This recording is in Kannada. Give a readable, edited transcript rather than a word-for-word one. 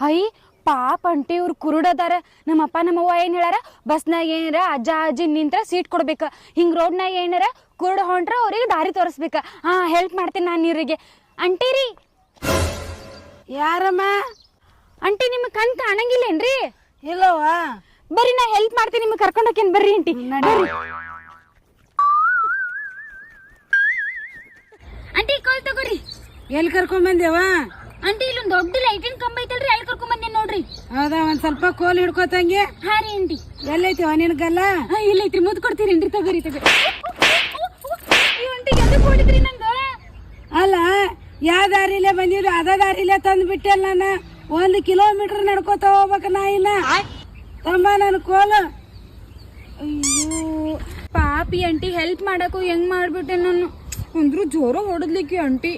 ಹೈ ಪಾಪ ಅಂಟಿ ಇವ್ರು ಕುರುಡದಾರ. ನಮ್ಮಪ್ಪ ನಮ್ಮವ್ವ ಏನ್ ಹೇಳಾರ, ಬಸ್ನಾಗ ಏನಾರ ಅಜ್ಜ ಅಜ್ಜಿ ನಿಂತ್ರ ಸೀಟ್ ಕೊಡ್ಬೇಕ, ಹಿಂಗ್ ರೋಡ್ನಾಗ ಏನಾರ ಕುರುಡ ಹೊಂಟ್ರ ಅವ್ರಿಗೆ ದಾರಿ ತೋರಿಸ್ಬೇಕ. ಹಾ ಹೆಲ್ಪ್ ಮಾಡ್ತೀನಿ ನಾನು ಇವ್ರಿಗೆ. ಅಂಟಿರಿ ಯಾರಮ್ಮ? ಅಂಟಿ ನಿಮ್ಗೆ ಕಣ್ ಕಾಣಂಗಿಲ್ಲೇನ್ರಿ? ಇಲ್ಲವಾ? ಬರ್ರಿ ನಾ ಹೆಲ್ಪ್ ಮಾಡ್ತೀನಿ, ನಿಮ್ಗೆ ಕರ್ಕೊಂಡು ಹೋಗ್ತೀನಿ ಬರ್ರಿ ಅಂಟಿ. ಬರ್ರಿ ಅಂಟಿ ಕಾಲ್ ತಗೋರಿ. ಎಲ್ಲಿ ಕರ್ಕೊಂಡ್ ಬಂದೇವ? ಅಂಟಿ ಇಲ್ಲೊಂದು ದೊಡ್ಡ ಲೈಟಿನ ಕಂಬ ಐತಲ್ರಿ, ಅಲ್ಲಿ ಕರ್ಕೊಂಡ್ ಬಂದೇನ್ ನೋಡ್ರಿ. ಹೌದಾ? ಒಂದ್ ಸ್ವಲ್ಪ ಕೋಲ್ ಹಿಡ್ಕೋತಂಗೆ. ಹಾ ರೀ ಅಂಟಿ. ಎಲ್ಲೈತಿವ ನಿನ್ಗಲ್ಲ? ಇಲ್ಲ ಐತ್ರಿ, ಮುದ್ ಕೊಡ್ತೀರೇನ್ರಿ? ತಗೋರಿ ತಗೋರಿ. ಅಂಟಿ ಎದಕ್ ಹೊಡಿದ್ರಿ ನಂಗ? ಅಲ್ಲ, ಯಾವ ದಾರಿಲೇ ಬಂದಿದ್ರು ಅದ ದಾರಿಲೇ ತಂದು ಬಿಟ್ಟೆಲ್ಲ ನಾನು. 1 ಕಿಲೋಮೀಟರ್ ನಡ್ಕೋತ ಹೋಗ್ಬೇಕ ನಾ ಇನ್ನ. ತಂಬ ನನ್ ಕೋಲು. ಅಯ್ಯೋ ಪಾಪಿ ಅಂಟಿ, ಹೆಲ್ಪ್ ಮಾಡಕ್ಕೂ ಹೆಂಗ್ ಮಾಡ್ಬಿಟ್ಟೆ ನಾನು. ಅಂದ್ರು ಜೋರ ಹೊಡದ್ಲಿಕ್ಕೆ ಅಂಟಿ.